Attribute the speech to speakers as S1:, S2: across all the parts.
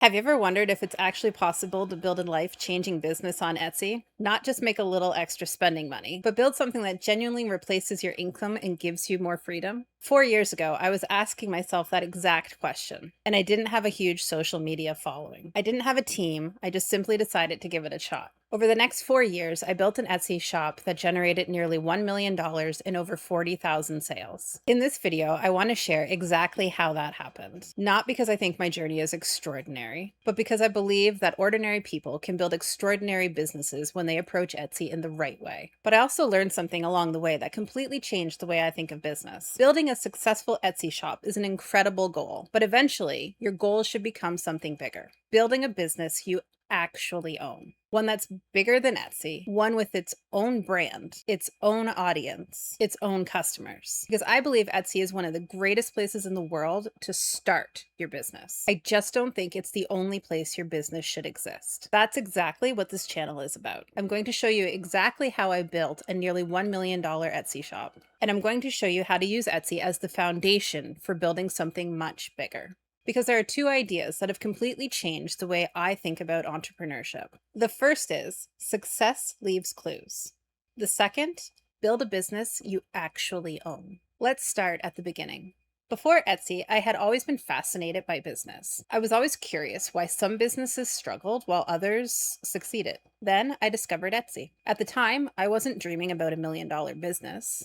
S1: Have you ever wondered if it's actually possible to build a life-changing business on Etsy? Not just make a little extra spending money, but build something that genuinely replaces your income and gives you more freedom? 4 years ago, I was asking myself that exact question, and I didn't have a huge social media following. I didn't have a team, I just simply decided to give it a shot. Over the next 4 years, I built an Etsy shop that generated nearly $1 million in over 40,000 sales. In this video, I want to share exactly how that happened. Not because I think my journey is extraordinary, but because I believe that ordinary people can build extraordinary businesses when they approach Etsy in the right way. But I also learned something along the way that completely changed the way I think of business. Building a successful Etsy shop is an incredible goal, but eventually, your goal should become something bigger. Building a business you actually own. One that's bigger than Etsy, one with its own brand, its own audience, its own customers. Because I believe Etsy is one of the greatest places in the world to start your business. I just don't think it's the only place your business should exist. That's exactly what this channel is about. I'm going to show you exactly how I built a nearly $1 million Etsy shop. And I'm going to show you how to use Etsy as the foundation for building something much bigger. Because there are two ideas that have completely changed the way I think about entrepreneurship. The first is success leaves clues. The second, build a business you actually own. Let's start at the beginning. Before Etsy, I had always been fascinated by business. I was always curious why some businesses struggled while others succeeded. Then I discovered Etsy. At the time, I wasn't dreaming about $1 million business.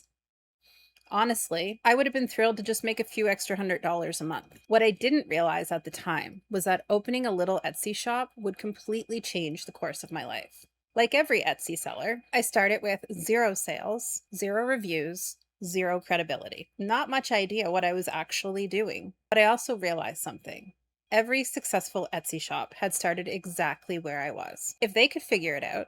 S1: Honestly, I would have been thrilled to just make a few extra $100 a month. What I didn't realize at the time was that opening a little Etsy shop would completely change the course of my life. Like every Etsy seller, I started with 0 sales, 0 reviews, 0 credibility. Not much idea what I was actually doing. But I also realized something. Every successful Etsy shop had started exactly where I was. If they could figure it out,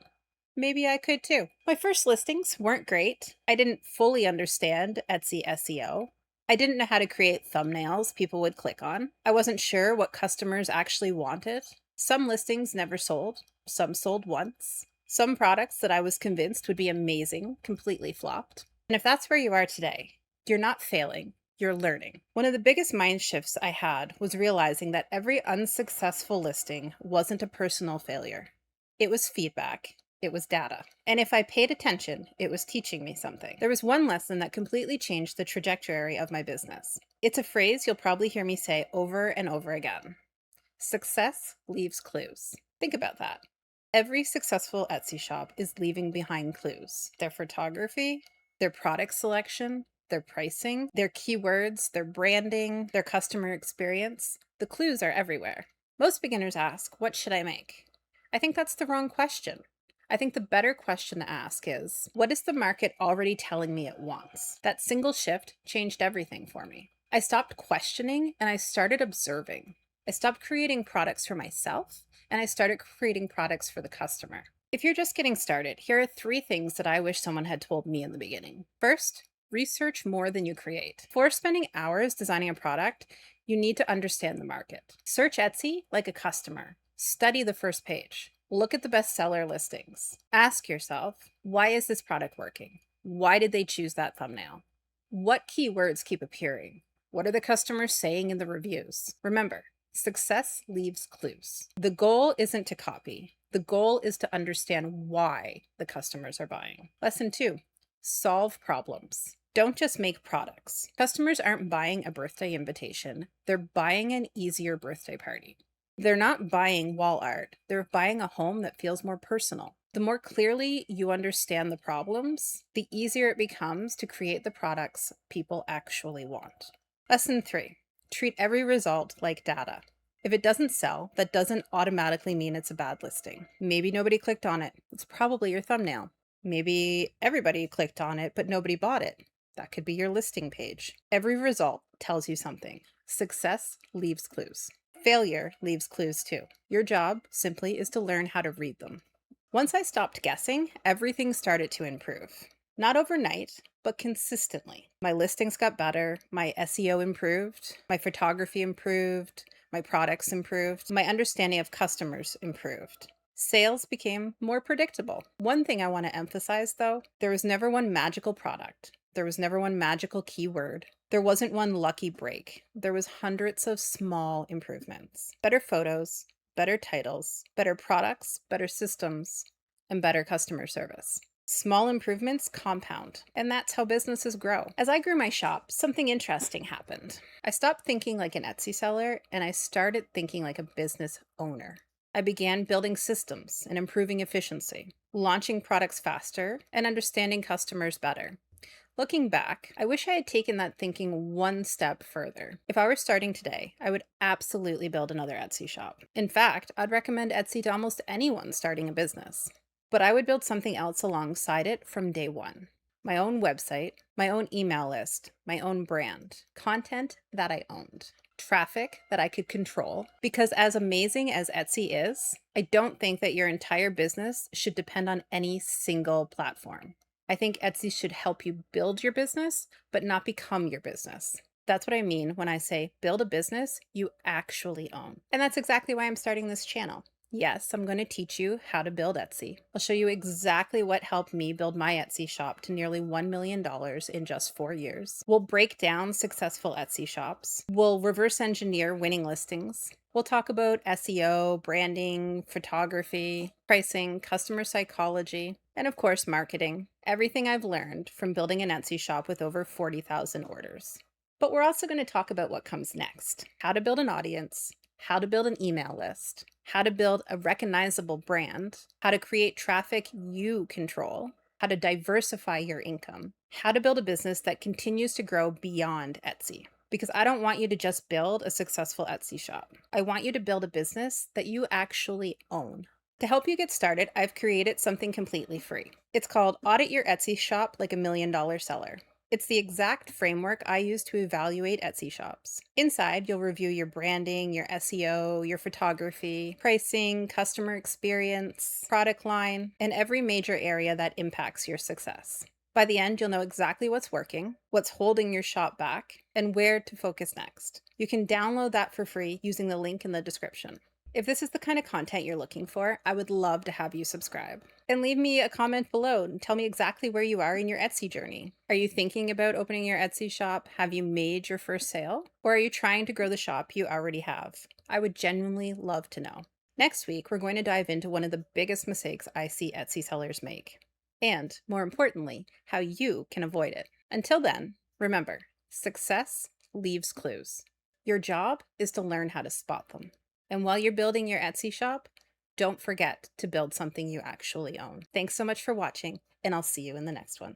S1: maybe I could too. My first listings weren't great. I didn't fully understand Etsy SEO. I didn't know how to create thumbnails people would click on. I wasn't sure what customers actually wanted. Some listings never sold. Some sold once. Some products that I was convinced would be amazing completely flopped. And if that's where you are today, you're not failing. You're learning. One of the biggest mind shifts I had was realizing that every unsuccessful listing wasn't a personal failure. It was feedback. It was data. And if I paid attention, it was teaching me something. There was one lesson that completely changed the trajectory of my business. It's a phrase you'll probably hear me say over and over again. Success leaves clues. Think about that. Every successful Etsy shop is leaving behind clues. Their photography, their product selection, their pricing, their keywords, their branding, their customer experience. The clues are everywhere. Most beginners ask, what should I make? I think that's the wrong question. I think the better question to ask is, what is the market already telling me it wants? That single shift changed everything for me. I stopped questioning and I started observing. I stopped creating products for myself and I started creating products for the customer. If you're just getting started, here are 3 things that I wish someone had told me in the beginning. First, research more than you create. Before spending hours designing a product, you need to understand the market. Search Etsy like a customer. Study the first page. Look at the bestseller listings. Ask yourself, why is this product working? Why did they choose that thumbnail? What keywords keep appearing? What are the customers saying in the reviews? Remember, success leaves clues. The goal isn't to copy. The goal is to understand why the customers are buying. Lesson 2, solve problems. Don't just make products. Customers aren't buying a birthday invitation. They're buying an easier birthday party. They're not buying wall art. They're buying a home that feels more personal. The more clearly you understand the problems, the easier it becomes to create the products people actually want. Lesson 3, treat every result like data. If it doesn't sell, that doesn't automatically mean it's a bad listing. Maybe nobody clicked on it. It's probably your thumbnail. Maybe everybody clicked on it, but nobody bought it. That could be your listing page. Every result tells you something. Success leaves clues. Failure leaves clues too. Your job simply is to learn how to read them. Once I stopped guessing, everything started to improve. Not overnight, but consistently. My listings got better, my SEO improved, my photography improved, my products improved, my understanding of customers improved. Sales became more predictable. One thing I want to emphasize though, there was never one magical product. There was never one magical keyword. There wasn't one lucky break. There was hundreds of small improvements. Better photos, better titles, better products, better systems, and better customer service. Small improvements compound, and that's how businesses grow. As I grew my shop, something interesting happened. I stopped thinking like an Etsy seller, and I started thinking like a business owner. I began building systems and improving efficiency, launching products faster, and understanding customers better. Looking back, I wish I had taken that thinking one step further. If I were starting today, I would absolutely build another Etsy shop. In fact, I'd recommend Etsy to almost anyone starting a business. But I would build something else alongside it from day one. My own website, my own email list, my own brand, content that I owned, traffic that I could control. Because as amazing as Etsy is, I don't think that your entire business should depend on any single platform. I think Etsy should help you build your business, but not become your business. That's what I mean when I say build a business you actually own. And that's exactly why I'm starting this channel. Yes, I'm going to teach you how to build Etsy. I'll show you exactly what helped me build my Etsy shop to nearly $1 million in just 4 years. We'll break down successful Etsy shops. We'll reverse engineer winning listings. We'll talk about SEO, branding, photography, pricing, customer psychology, and of course, marketing. Everything I've learned from building an Etsy shop with over 40,000 orders. But we're also going to talk about what comes next: how to build an audience, how to build an email list, how to build a recognizable brand, how to create traffic you control, how to diversify your income, how to build a business that continues to grow beyond Etsy. Because I don't want you to just build a successful Etsy shop. I want you to build a business that you actually own. To help you get started, I've created something completely free. It's called Audit Your Etsy Shop Like a $1 Million Seller. It's the exact framework I use to evaluate Etsy shops. Inside, you'll review your branding, your SEO, your photography, pricing, customer experience, product line, and every major area that impacts your success. By the end, you'll know exactly what's working, what's holding your shop back, and where to focus next. You can download that for free using the link in the description. If this is the kind of content you're looking for, I would love to have you subscribe. And leave me a comment below and tell me exactly where you are in your Etsy journey. Are you thinking about opening your Etsy shop? Have you made your first sale? Or are you trying to grow the shop you already have? I would genuinely love to know. Next week, we're going to dive into one of the biggest mistakes I see Etsy sellers make. And, more importantly, how you can avoid it. Until then, remember, success leaves clues. Your job is to learn how to spot them. And while you're building your Etsy shop, don't forget to build something you actually own. Thanks so much for watching, and I'll see you in the next one.